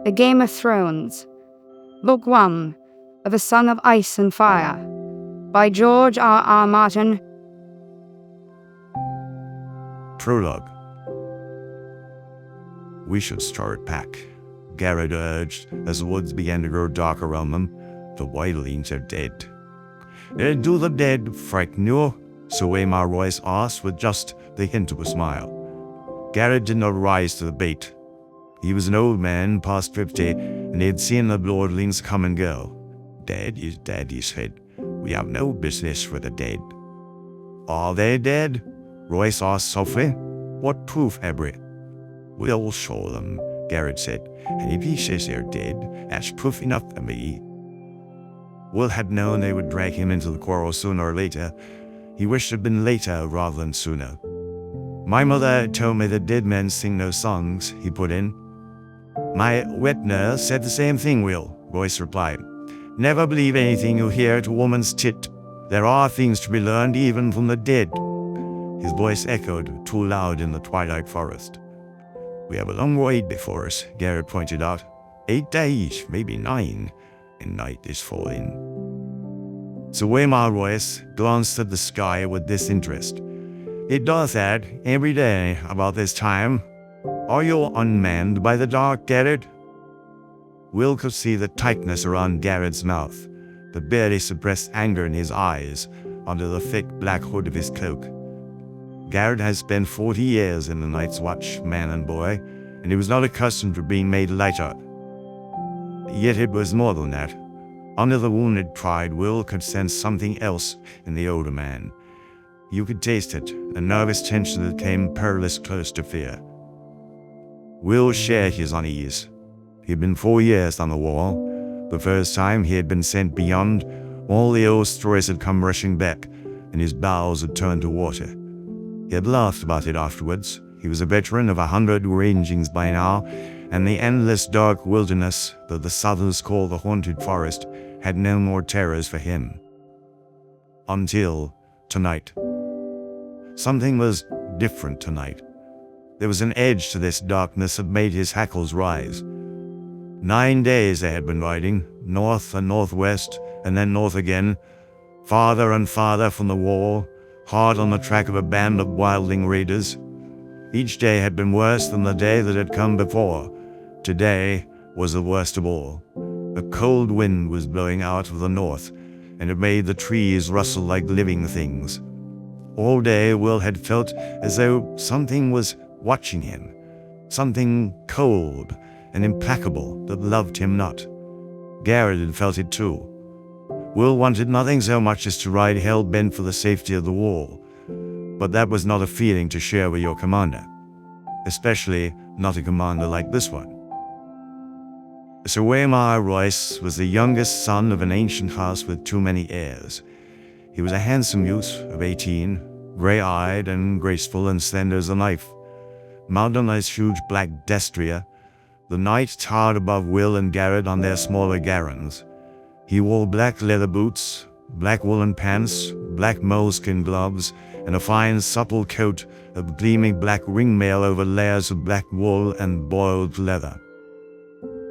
A Game of Thrones, Book 1 of A Song of Ice and Fire, by George R.R. Martin. Prologue. "We should start back," Gared urged as the woods began to grow dark around them. "The wildlings are dead." "Do the dead frighten you?" So Waymar Royce asked with just the hint of a smile. Gared did not rise to the bait. He was an old man, past 50, and he had seen the wildlings come and go. "Dead is dead," he said. "We have no business with the dead." "Are they dead?" Royce asked softly. "What proof have we?" "We'll show them," Gared said. "And if he says they're dead, that's proof enough for me." Will had known they would drag him into the quarrel sooner or later. He wished it had been later rather than sooner. "My mother told me that dead men sing no songs," he put in. "My wet nurse said the same thing, Will," Royce replied. "Never believe anything you hear at a woman's tit. There are things to be learned even from the dead." His voice echoed too loud in the twilight forest. "We have a long ride before us," Gared pointed out. 8 days, maybe 9, and night is falling. So Waymar Royce glanced at the sky with disinterest. "It does that every day about this time. Are you unmanned by the dark, Gared?" Will could see the tightness around Gared's mouth, the barely suppressed anger in his eyes under the thick black hood of his cloak. Gared had spent 40 years in the Night's Watch, man and boy, and he was not accustomed to being made light of. Yet it was more than that. Under the wounded pride, Will could sense something else in the older man. You could taste it, a nervous tension that came perilously close to fear. Will shared his unease. He had been 4 years on the wall. The first time he had been sent beyond, all the old stories had come rushing back, and his bowels had turned to water. He had laughed about it afterwards. He was a veteran of 100 rangings by now, and the endless dark wilderness that the Southerners call the haunted forest had no more terrors for him. Until tonight. Something was different tonight. There was an edge to this darkness that made his hackles rise. 9 days they had been riding, north and northwest, and then north again, farther and farther from the wall, hard on the track of a band of wildling raiders. Each day had been worse than the day that had come before. Today was the worst of all. A cold wind was blowing out of the north, and it made the trees rustle like living things. All day Will had felt as though something was watching him, something cold and implacable that loved him not. Gared had felt it too. Will wanted nothing so much as to ride hell-bent for the safety of the wall, but that was not a feeling to share with your commander, especially not a commander like this one. Sir Waymar Royce was the youngest son of an ancient house with too many heirs. He was a handsome youth of 18, grey-eyed and graceful and slender as a knife. Mounted on his huge black destrier, the knight towered above Will and Gared on their smaller garrons. He wore black leather boots, black woolen pants, black moleskin gloves, and a fine supple coat of gleaming black ringmail over layers of black wool and boiled leather.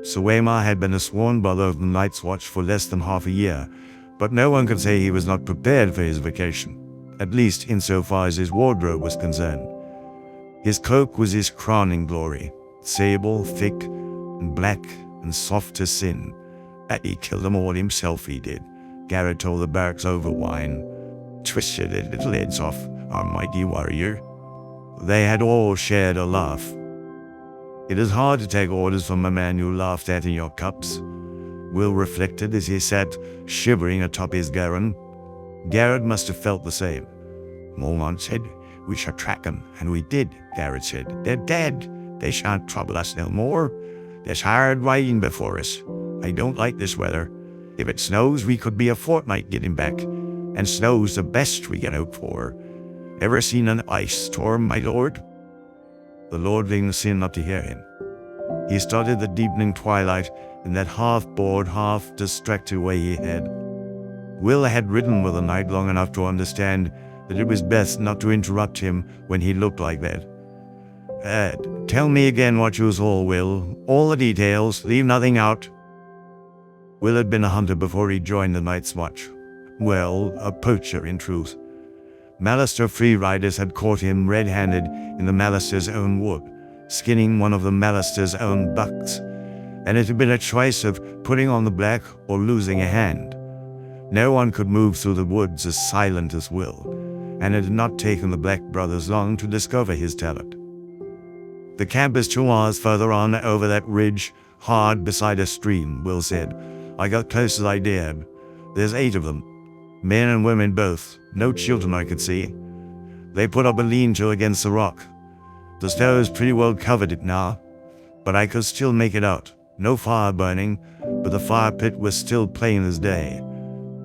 Sir Waymar had been a sworn brother of the Night's Watch for less than half a year, but no one could say he was not prepared for his vacation, at least insofar as his wardrobe was concerned. His cloak was his crowning glory, sable, thick, and black, and soft as sin. And he killed them all himself, he did, Gared told the barracks over wine. Twisted their little heads off, our mighty warrior. They had all shared a laugh. It is hard to take orders from a man you laughed at in your cups, Will reflected as he sat shivering atop his garron. Gared must have felt the same. Mormont said, "We shall track 'em," and we did, Gared said. "They're dead. They shan't trouble us no more. There's hard riding before us. I don't like this weather. If it snows, we could be a fortnight getting back, and snow's the best we get out for. Ever seen an ice storm, my lord?" The lordling seemed not to hear him. He studied the deepening twilight in that half-bored, half-distracted way he had. Will had ridden with the knight long enough to understand that it was best not to interrupt him when he looked like that. Tell me again what you all will. All the details, leave nothing out. Will had been a hunter before he joined the Night's Watch. Well, a poacher in truth. Malister free riders had caught him red-handed in the Malister's own wood, skinning one of the Malister's own bucks, and it had been a choice of putting on the black or losing a hand. No one could move through the woods as silent as Will, and it had not taken the Black brothers long to discover his talent. The camp is 2 hours further on over that ridge, hard beside a stream, Will said. I got close as I dared. There's 8 of them. Men and women both. No children I could see. They put up a lean-to against the rock. The snow is pretty well covered it now, but I could still make it out. No fire burning, but the fire pit was still plain as day.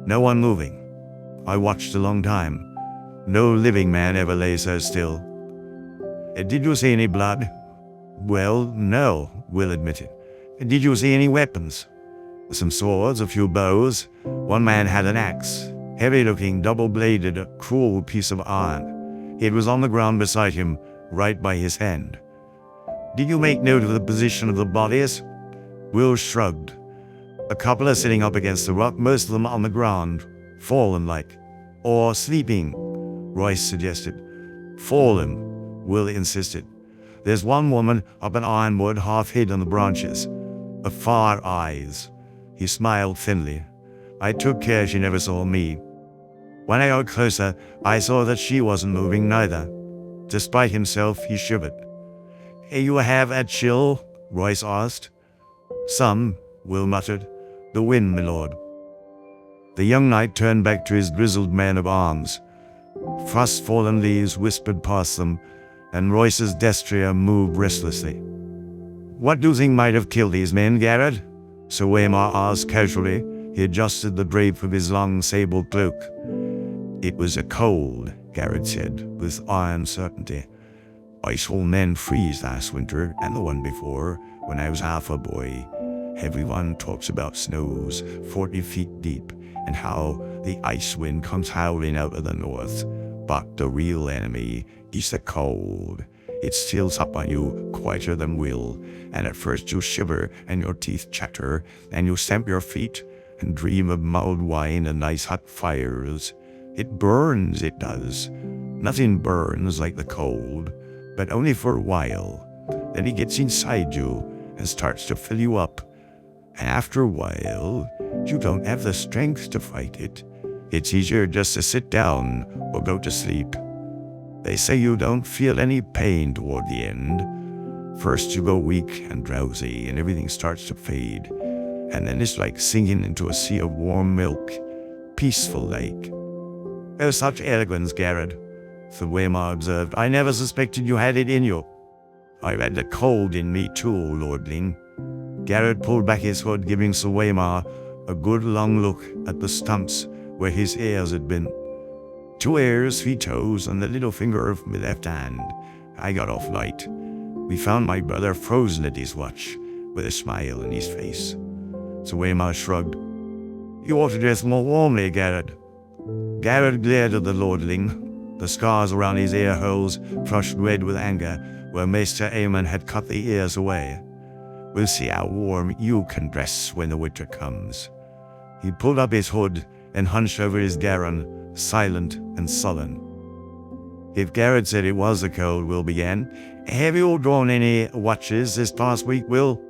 No one moving. I watched a long time. No living man ever lay so still. Did you see any blood? Well, no, Will admitted. Did you see any weapons? Some swords, a few bows. One man had an axe. Heavy-looking, double-bladed, a cruel piece of iron. It was on the ground beside him, right by his hand. Did you make note of the position of the bodies? Will shrugged. A couple are sitting up against the rock, most of them on the ground, fallen like. Or sleeping, Royce suggested. Fallen, Will insisted. There's one woman up an ironwood, half hid in the branches. Of fire eyes. He smiled thinly. I took care she never saw me. When I got closer, I saw that she wasn't moving neither. Despite himself, he shivered. Hey, you have a chill? Royce asked. Some, Will muttered. The wind, my lord. The young knight turned back to his grizzled man of arms. Frost-fallen leaves whispered past them, and Royce's destrier moved restlessly. What do you think might have killed these men, Gared? Sir Waymar asked casually. He adjusted the drape of his long sable cloak. It was a cold, Gared said, with iron certainty. I saw men freeze last winter, and the one before, when I was half a boy. Everyone talks about snows 40 feet deep, and how the ice wind comes howling out of the north. But the real enemy is the cold. It steals up on you quicker than will, and at first you shiver and your teeth chatter, and you stamp your feet and dream of mulled wine and nice hot fires. It burns, it does. Nothing burns like the cold, but only for a while. Then it gets inside you and starts to fill you up. And after a while, you don't have the strength to fight it. It's easier just to sit down or go to sleep. They say you don't feel any pain toward the end. First you go weak and drowsy and everything starts to fade. And then it's like sinking into a sea of warm milk. Peaceful like. There's such elegance, Gared, Sir Waymar observed. I never suspected you had it in you. I've had the cold in me too, lordling. Gared pulled back his hood, giving Sir Waymar a good long look at the stumps where his ears had been. 2 ears, 3 toes, and the little finger of my left hand. I got off light. We found my brother frozen at his watch, with a smile on his face. Sir Waymar shrugged. You ought to dress more warmly, Gared. Gared glared at the lordling. The scars around his ear holes flushed red with anger, where Maester Aemon had cut the ears away. We'll see how warm you can dress when the winter comes. He pulled up his hood and hunched over his garron, silent and sullen. If Gared said it was the cold, Will began. Have you all drawn any watches this past week, Will?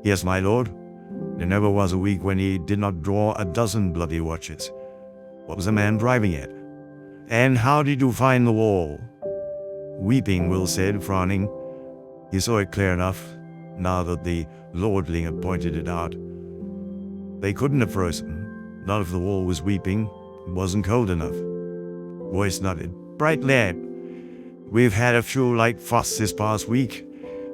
Yes, my lord. There never was a week when he did not draw a dozen bloody watches. What was the man driving at? And how did you find the wall? Weeping, Will said, frowning. He saw it clear enough, now that the lordling had pointed it out. They couldn't have frozen, not if the wall was weeping. It wasn't cold enough. Royce nodded. Bright lad. We've had a few light frosts this past week,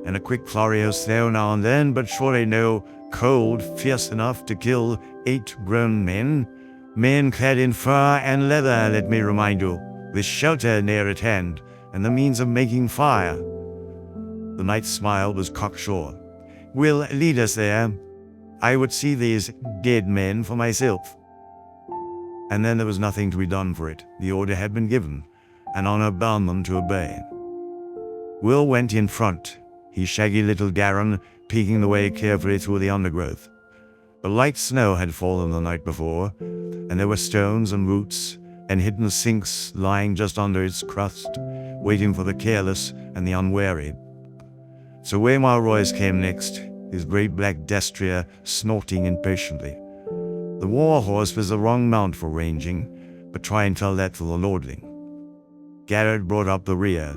and a quick flurry of snow now and then, but surely no cold fierce enough to kill 8 grown men. Men clad in fur and leather, let me remind you, with shelter near at hand, and the means of making fire. The knight's smile was cocksure. Will lead us there. I would see these dead men for myself. And then there was nothing to be done for it. The order had been given, and honor bound them to obey. Will went in front, his shaggy little Garin peeking the way carefully through the undergrowth. The light snow had fallen the night before, and there were stones and roots and hidden sinks lying just under its crust, waiting for the careless and the unwary. So Waymar Royce came next, his great black destrier snorting impatiently. The war horse was the wrong mount for ranging, but try and tell that to the lordling. Gared brought up the rear.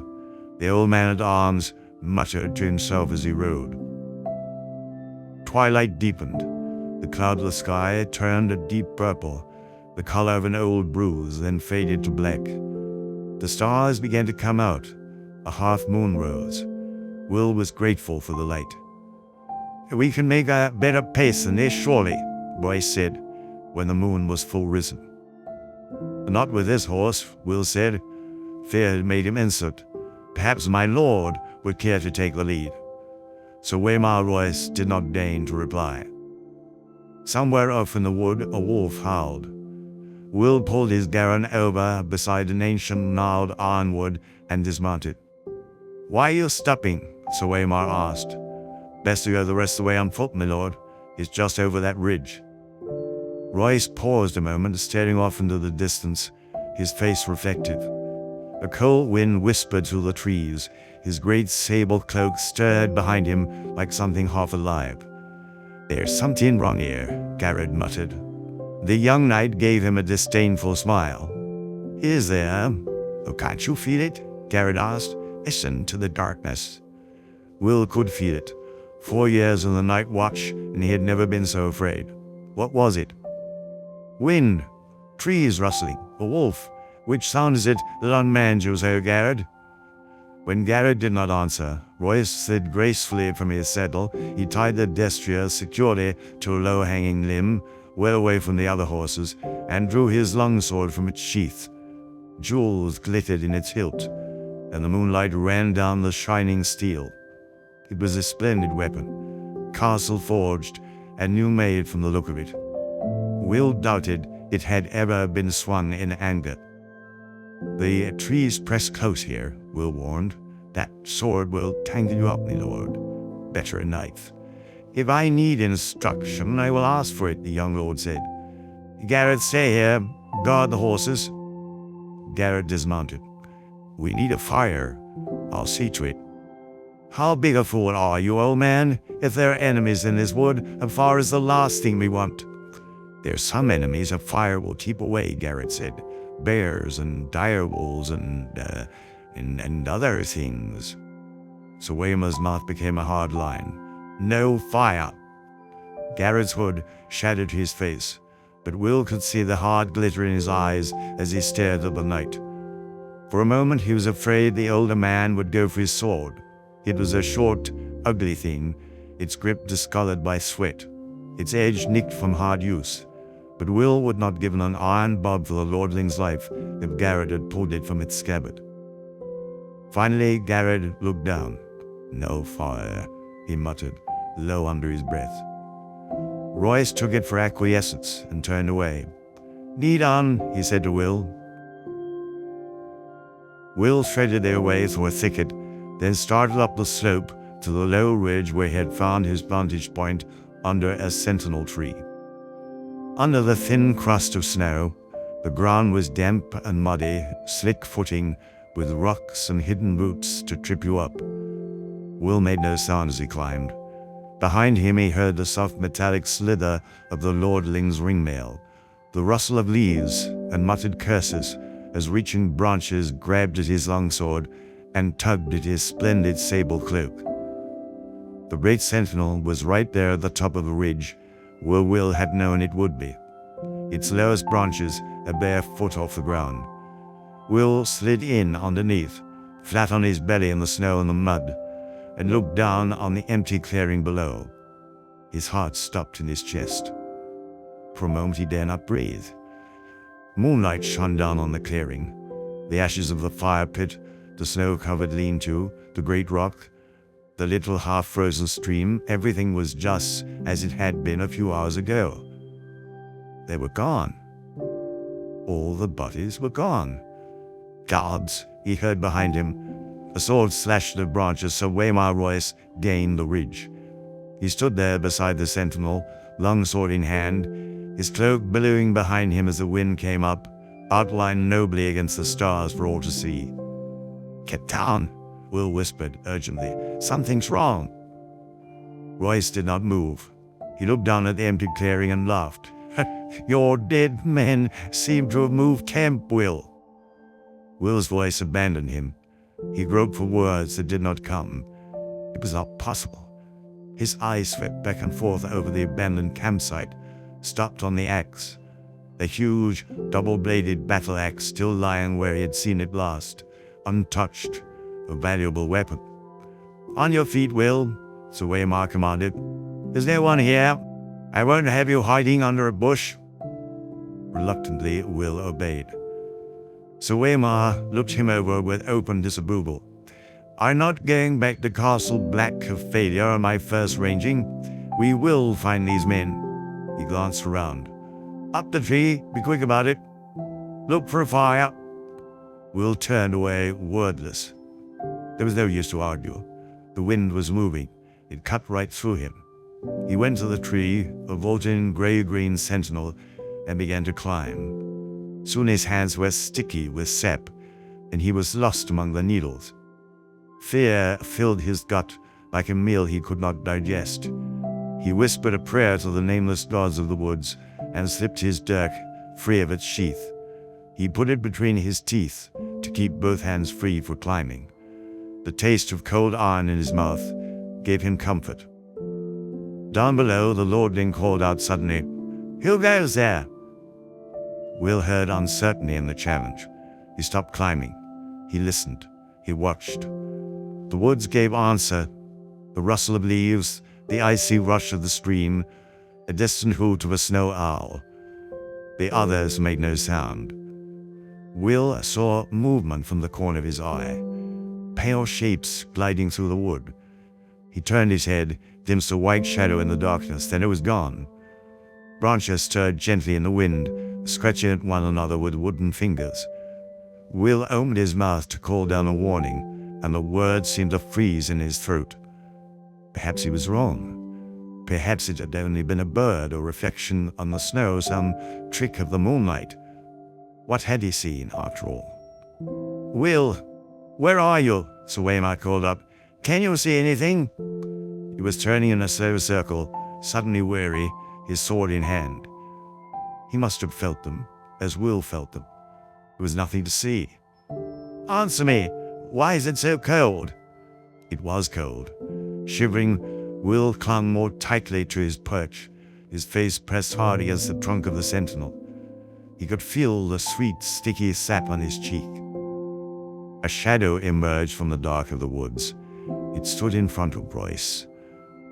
The old man-at-arms muttered to himself as he rode. Twilight deepened. The cloudless sky turned a deep purple, the color of an old bruise, then faded to black. The stars began to come out. A half-moon rose. Will was grateful for the light. "We can make a better pace than this, surely," Royce said, when the moon was full risen. "Not with this horse," Will said. Fear had made him insert. Perhaps my lord would care to take the lead. So Waymar Royce did not deign to reply. Somewhere off in the wood, a wolf howled. Will pulled his Garin over beside an ancient gnarled ironwood and dismounted. "Why are you stopping?" Sir Waymar asked. "Best to go the rest of the way on foot, my lord. It's just over that ridge." Royce paused a moment, staring off into the distance, his face reflective. A cold wind whispered through the trees. His great sable cloak stirred behind him like something half alive. "There's something wrong here," Gared muttered. The young knight gave him a disdainful smile. "Is there? Oh, can't you feel it?" Gared asked. "Listen to the darkness." Will could feel it. 4 years in the night watch, and he had never been so afraid. What was it? Wind. Trees rustling. A wolf. Which sound is it that unmanned you, Sir Gared? When Gared did not answer, Royce slid gracefully from his saddle. He tied the destrier securely to a low-hanging limb, well away from the other horses, and drew his longsword from its sheath. Jewels glittered in its hilt, and the moonlight ran down the shining steel. It was a splendid weapon, castle-forged and new-made from the look of it. Will doubted it had ever been swung in anger. "The trees press close here," Will warned. "That sword will tangle you up, my lord. Better a knife." "If I need instruction, I will ask for it," the young lord said. "Gared, stay here. Guard the horses." Gared dismounted. "We need a fire. I'll see to it." "How big a fool are you, old man? If there are enemies in this wood, a fire is the last thing we want." "There's some enemies a fire will keep away," Gared said. "Bears and direwolves and other things." So Waymar's mouth became a hard line. "No fire." Gared's hood shadowed his face, but Will could see the hard glitter in his eyes as he stared at the night. For a moment he was afraid the older man would go for his sword. It was a short, ugly thing, its grip discolored by sweat, its edge nicked from hard use. But Will would not give an iron bob for the lordling's life if Gared had pulled it from its scabbard. Finally, Gared looked down. "No fire," he muttered, low under his breath. Royce took it for acquiescence and turned away. "Lead on," he said to Will. Will threaded their way through a thicket, then started up the slope to the low ridge where he had found his vantage point under a sentinel tree. Under the thin crust of snow, the ground was damp and muddy, slick footing, with rocks and hidden roots to trip you up. Will made no sound as he climbed. Behind him he heard the soft metallic slither of the lordling's ringmail, the rustle of leaves, and muttered curses as reaching branches grabbed at his longsword and tugged at his splendid sable cloak. The great sentinel was right there at the top of the ridge, where Will had known it would be, its lowest branches a bare foot off the ground. Will slid in underneath, flat on his belly in the snow and the mud, and looked down on the empty clearing below. His heart stopped in his chest. For a moment he dared not breathe. Moonlight shone down on the clearing, the ashes of the fire pit, the snow-covered lean-to, the great rock, the little half-frozen stream. Everything was just as it had been a few hours ago. They were gone. All the bodies were gone. "Guards," he heard behind him. A sword slashed the branches so Waymar Royce gained the ridge. He stood there beside the sentinel, long sword in hand, his cloak billowing behind him as the wind came up, outlined nobly against the stars for all to see. "Get down," Will whispered urgently. "Something's wrong." Royce did not move. He looked down at the empty clearing and laughed. "Your dead men seem to have moved camp, Will." Will's voice abandoned him. He groped for words that did not come. It was not possible. His eyes swept back and forth over the abandoned campsite, stopped on the axe. The huge, double-bladed battle axe still lying where he had seen it last, untouched, a valuable weapon. "On your feet, Will," Sir Waymar commanded. "There's no one here. I won't have you hiding under a bush." Reluctantly, Will obeyed. Sir Waymar looked him over with open disapproval. "I'm not going back to Castle Black of failure on my first ranging. We will find these men." He glanced around. "Up the tree, be quick about it. Look for a fire." Will turned away, wordless. There was no use to argue. The wind was moving. It cut right through him. He went to the tree, a vaulting gray-green sentinel, and began to climb. Soon his hands were sticky with sap, and he was lost among the needles. Fear filled his gut like a meal he could not digest. He whispered a prayer to the nameless gods of the woods and slipped his dirk free of its sheath. He put it between his teeth to keep both hands free for climbing. The taste of cold iron in his mouth gave him comfort. Down below, the lordling called out suddenly, "Who goes there?" Will heard uncertainty in the challenge. He stopped climbing. He listened. He watched. The woods gave answer. The rustle of leaves, the icy rush of the stream, a distant hoot of a snow owl. The others made no sound. Will saw movement from the corner of his eye. Pale shapes gliding through the wood. He turned his head, glimpsed a white shadow in the darkness, then it was gone. Branches stirred gently in the wind, scratching at one another with wooden fingers. Will opened his mouth to call down a warning, and the words seemed to freeze in his throat. Perhaps he was wrong. Perhaps it had only been a bird or reflection on the snow, some trick of the moonlight. What had he seen, after all? "Will, where are you?" Sir Waymar called up. "Can you see anything?" He was turning in a slow circle, suddenly weary, his sword in hand. He must have felt them, as Will felt them. There was nothing to see. "Answer me! Why is it so cold?" It was cold. Shivering, Will clung more tightly to his perch, his face pressed hard against the trunk of the sentinel. He could feel the sweet, sticky sap on his cheek. A shadow emerged from the dark of the woods. It stood in front of Royce.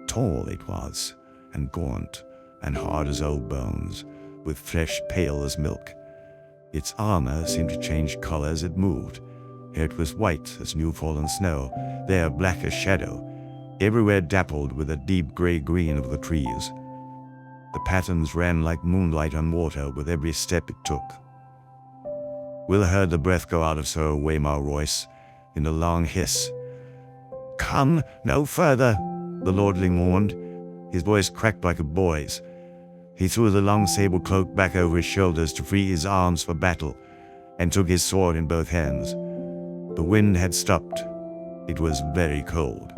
Tall it was, and gaunt, and hard as old bones, with flesh pale as milk. Its armor seemed to change color as it moved. Here it was white as new-fallen snow, there black as shadow, everywhere dappled with the deep gray-green of the trees. The patterns ran like moonlight on water with every step it took. Will heard the breath go out of Sir Waymar Royce in a long hiss. "Come no further," the lordling warned. His voice cracked like a boy's. He threw the long sable cloak back over his shoulders to free his arms for battle, and took his sword in both hands. The wind had stopped. It was very cold.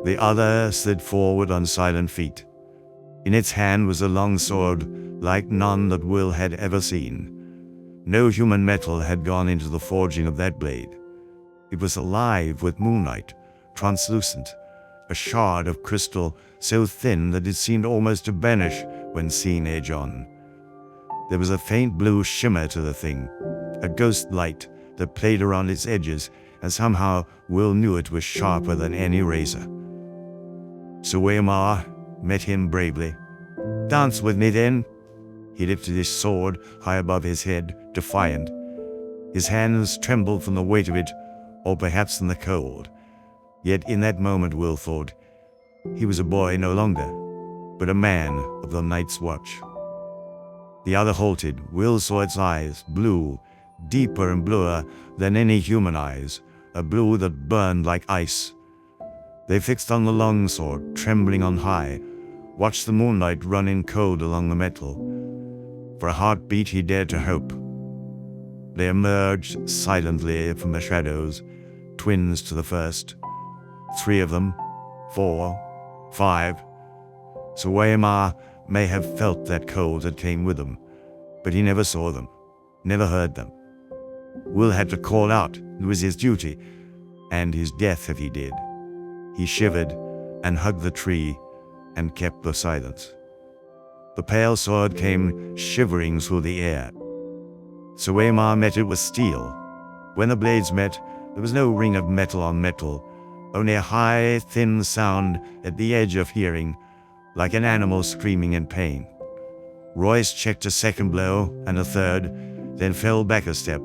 The other slid forward on silent feet. In its hand was a long sword like none that Will had ever seen. No human metal had gone into the forging of that blade. It was alive with moonlight, translucent, a shard of crystal so thin that it seemed almost to vanish when seen edge on. There was a faint blue shimmer to the thing, a ghost light that played around its edges, and somehow Will knew it was sharper than any razor. Sir Waymar met him bravely. "Dance with me then." He lifted his sword high above his head, defiant. His hands trembled from the weight of it, or perhaps from the cold. Yet in that moment, Will thought, he was a boy no longer, but a man of the Night's Watch. The other halted. Will saw its eyes, blue, deeper and bluer than any human eyes, a blue that burned like ice. They fixed on the longsword, trembling on high, watched the moonlight run in cold along the metal. For a heartbeat he dared to hope. They emerged silently from the shadows, twins to the first. 3 of them, 4, 5. So Waymar may have felt that cold that came with them, but he never saw them, never heard them. Will had to call out, it was his duty, and his death if he did. He shivered and hugged the tree and kept the silence. The pale sword came shivering through the air. So Waymar met it with steel. When the blades met, there was no ring of metal on metal, only a high, thin sound at the edge of hearing, like an animal screaming in pain. Royce checked a second blow and a third, then fell back a step.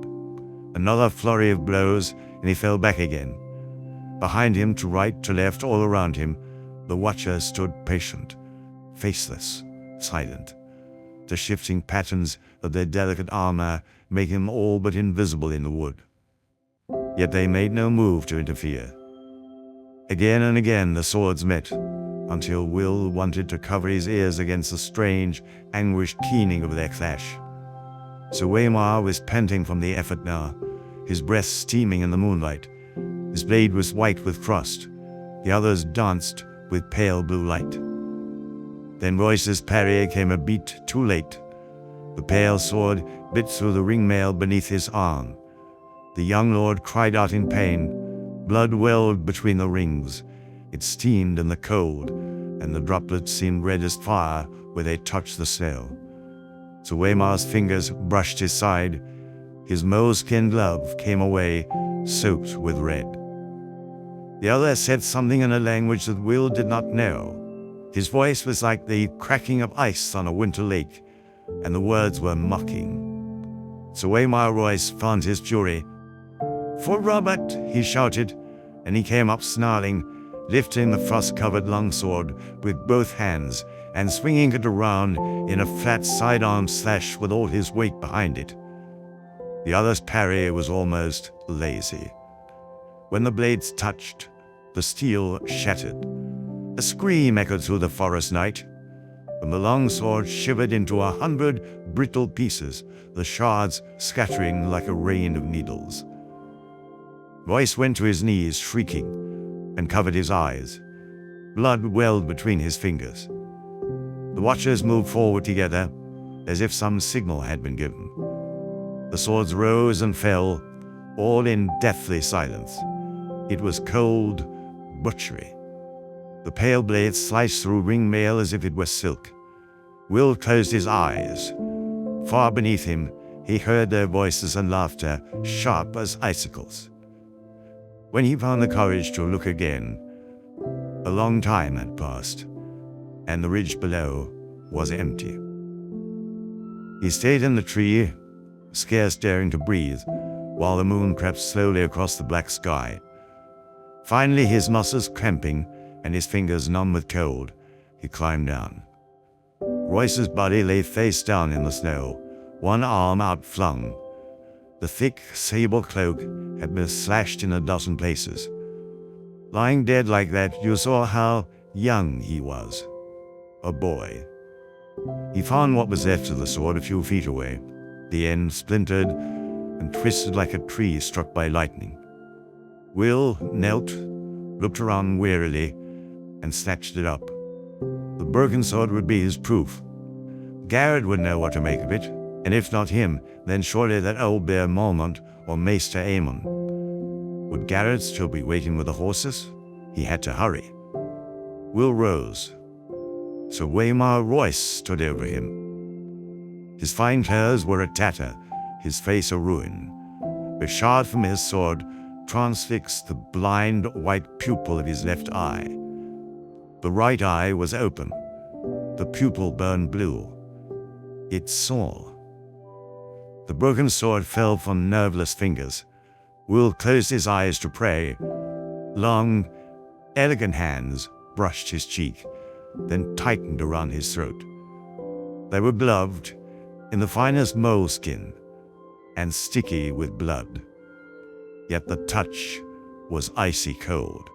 Another flurry of blows, and he fell back again. Behind him, to right, to left, all around him, the Watcher stood patient, faceless, silent. The shifting patterns of their delicate armor make him all but invisible in the wood. Yet they made no move to interfere. Again and again the swords met, until Will wanted to cover his ears against the strange, anguished keening of their clash. So Waymar was panting from the effort now, his breath steaming in the moonlight. His blade was white with frost. The others danced with pale blue light. Then Royce's parry came a beat too late. The pale sword bit through the ringmail beneath his arm. The young lord cried out in pain. Blood welled between the rings. It steamed in the cold, and the droplets seemed red as fire where they touched the snow. So Waymar's fingers brushed his side. His moleskin glove came away, soaked with red. The other said something in a language that Will did not know. His voice was like the cracking of ice on a winter lake, and the words were mocking. So Waymar Royce found his fury. "For Robert," he shouted, and he came up snarling, lifting the frost-covered longsword with both hands and swinging it around in a flat sidearm slash with all his weight behind it. The other's parry was almost lazy. When the blades touched, the steel shattered. A scream echoed through the forest night, and the longsword shivered into 100 brittle pieces, the shards scattering like a rain of needles. Royce went to his knees, shrieking, and covered his eyes. Blood welled between his fingers. The Watchers moved forward together, as if some signal had been given. The swords rose and fell, all in deathly silence. It was cold butchery. The pale blade sliced through ringmail as if it were silk. Will closed his eyes. Far beneath him, he heard their voices and laughter, sharp as icicles. When he found the courage to look again, a long time had passed, and the ridge below was empty. He stayed in the tree, scarce daring to breathe, while the moon crept slowly across the black sky. Finally, his muscles cramping and his fingers numb with cold, he climbed down. Royce's body lay face down in the snow, one arm outflung. The thick sable cloak had been slashed in a dozen places. Lying dead like that, you saw how young he was. A boy. He found what was left of the sword a few feet away. The end splintered and twisted like a tree struck by lightning. Will knelt, looked around wearily, and snatched it up. The broken sword would be his proof. Gared would know what to make of it, and if not him, then surely that old bear Mormont or Maester Aemon. Would Gared still be waiting with the horses? He had to hurry. Will rose. So Waymar Royce stood over him. His fine clothes were a tatter, his face a ruin. A shard from his sword transfixed the blind white pupil of his left eye. The right eye was open. The pupil burned blue. It saw. The broken sword fell from nerveless fingers. Will closed his eyes to pray. Long, elegant hands brushed his cheek, then tightened around his throat. They were gloved in the finest moleskin and sticky with blood. Yet the touch was icy cold.